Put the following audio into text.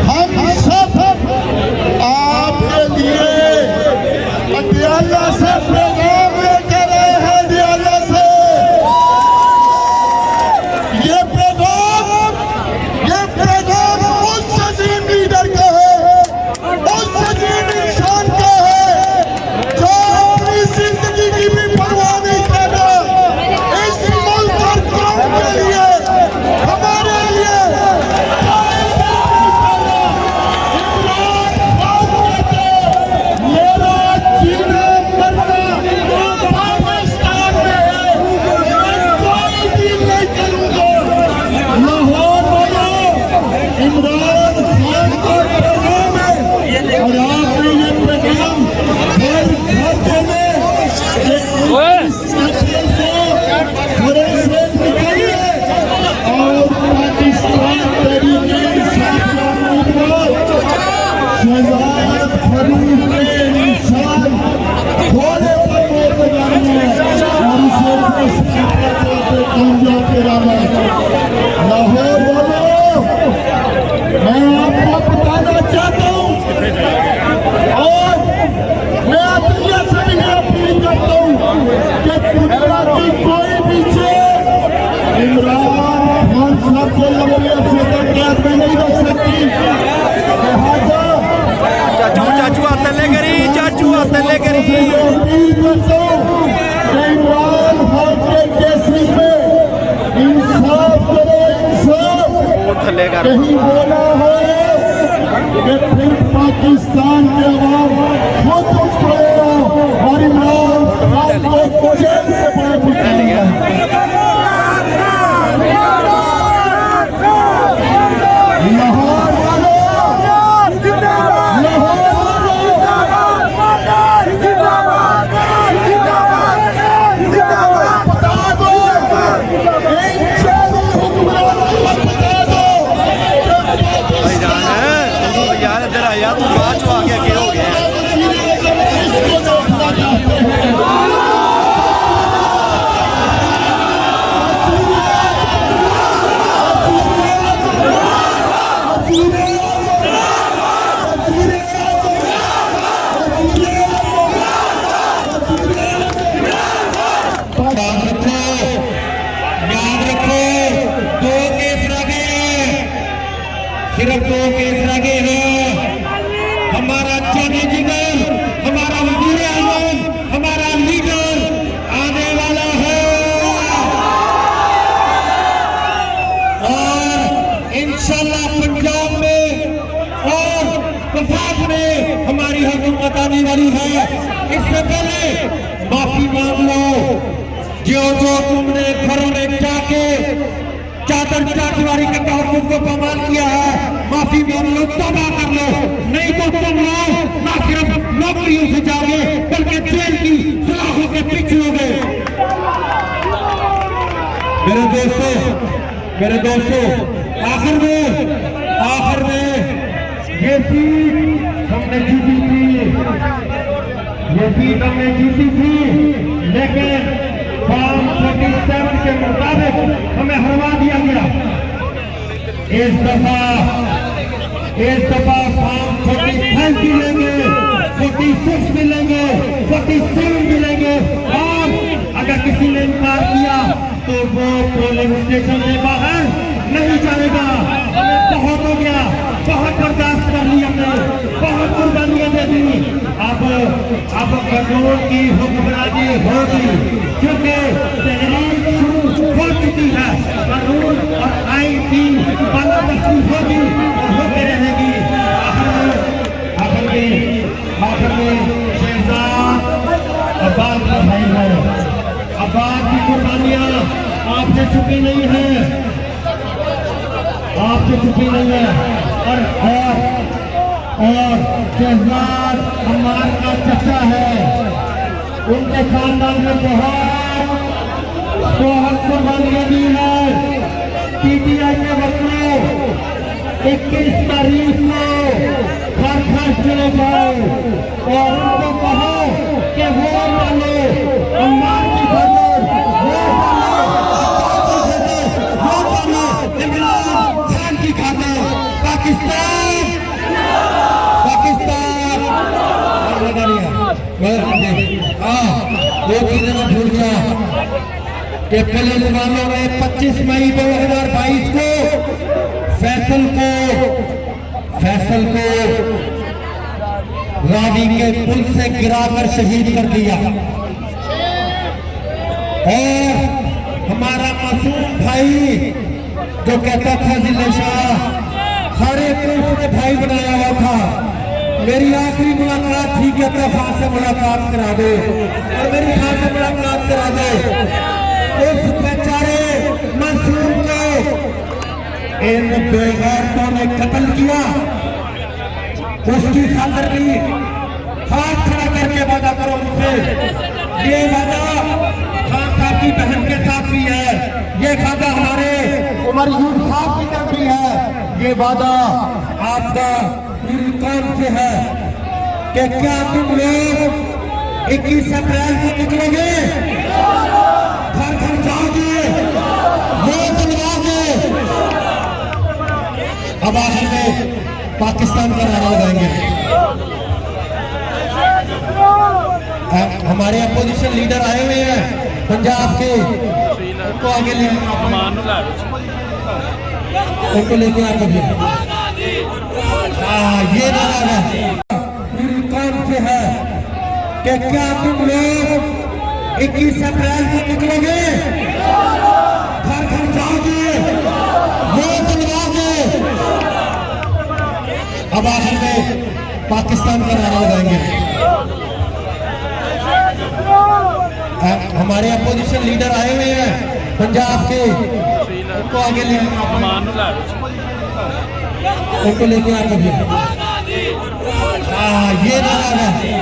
हम सब आपके लिए पटियाला से पैगाम लेकर आए हैं। पटियाला से ये पैगाम उस अजीम लीडर का है, उस अजीम इंसान का है जो अपनी जिंदगी की भी परवाह नहीं करता इस मुल्क और कौम के लिए, हमारे लिए। मेरा जीना मरना पाकिस्तान में है, मैं कोई डील नहीं करूंगा। लाहौर वालों, इमरान खान का पैगाम है और आपने ये पैगाम घर घर देने घरे से निकालिए और पाकिस्तान तहरीक-ए-इंसाफ का उम्मीदवार शहजाद फरूख के इंसान घोड़े पर वोट लगाएंगे और उसे कामयाब कराना। लाहौर वालों, मैं आपको बताना चाहता हूँ और मैं अपनी से भी अपील करता हूँ कि दुनिया की कोई भी चीज इमरान खान साहब को लंबे अरसे तक कैद में नहीं रख सकती। लिहाजा चाचू आतले करी, चाचू आतले करी। अपील करता हूँ कि इमरान खान के केसेस में इंसाफ करो, इंसाफ। कहीं बोला हो कि फिर पाकिस्तान के अवाम खुद उठ पड़ेगा और इमरान खान को जेल से बाहर निकालेगा। लाहौर वालों, लाहौर बता दो, इन जेल हुक्मरानों को बता दो यार इधर आया, तू बाद चो आ गया, क्या हो गया? सिर्फ दो केस लगे हैं। हमारा जाने जिगर, हमारा वज़ीर आज़म, हमारा लीडर आने वाला है और इंशाल्लाह पंजाब में और वफाक में हमारी हुकूमत आने वाली है। इससे पहले माफी मांग लो, जो तुमने घरों में जाके चादर चारदीवारी के तहफ़्फ़ुज़ को पामाल किया है, माफी मांग लो, तौबा कर लो, नहीं तो तुम लोग ना सिर्फ नौकरियों से जाओगे बल्कि जेल की सलाखों के पीछे होगे। मेरे दोस्तों, आखिर में ये सीट हमने जीती थी, लेकिन फॉर्म 47 के मुताबिक हमें हरवा दिया गया। इस दफा फॉर्म 45 भी लेंगे, 46 भी लेंगे, 47 भी लेंगे और अगर किसी ने इनकार किया तो वो पोलिंग स्टेशन से बाहर नहीं जाएगा। हमें बहुत हो गया, बहुत बर्दाश्त कर लिया, हमने बहुत कुर्बानियां दे दी। अब कानून की हुक्मरानी होगी, क्योंकि तहरीक शुरू हो चुकी है। कानून और आईन की बालादस्ती होगी और होती रहेगी। आखिर में शहजाद अब्बास का भाई है। अब्बास की कुर्बानियां आपसे छुपी नहीं है, और शहजाद अम्मार का चचा है। उनके खानदान में बहुत कुर्बानियां दी है। पीटीआई के वर्करों 21 तारीख को घर चले जाओ और उनको कहो कि वोट डालो, अम्मार की खातिर वोट डालो, इमरान खान की खातिर, पाकिस्तान वो चीजें मैं भूल गया कि पुलिस वालों ने 25 मई 2022 को फैसल को रावी के पुल से गिराकर शहीद कर दिया। और हमारा मासूम भाई जो कहता था जिले शाह, हर एक को उसने भाई बनाया हुआ था। मेरी आखिरी मुलाकात थी, कहता खान से मुलाकात करा दे और मेरी खान से मुलाकात करा दे। उस बेचारे मासूम को इन बेगैरतों ने कत्ल किया। उसकी खातिर भी हाथ खड़ा करके वादा करो मुझसे, ये वादा खान साहब की बहन के साथ भी है, ये वादा हमारे उमर यूब साहब की तरफ भी है, ये वादा आपका पूरी कौम से है कि क्या तुम लोग 21 अप्रैल को निकलोगे, घर घर जाओगे, वोट दिलवाओगे। अब आखिर में पाकिस्तान का नारा लगाएंगे। हमारे अपोजिशन लीडर आए हुए हैं पंजाब के, उनको आगे ले उनको लेके आकर ये नारा है पूरी कौम से है कि क्या तुम लोग 21 अप्रैल को निकलोगे, घर घर जाओगे, वोट दिलवाओगे। अब आखिर में पाकिस्तान का नारा लगाएंगे। हमारे अपोजिशन लीडर आए हुए हैं पंजाब के, उनको आगे ले उनको लेके आकर ये नारा है।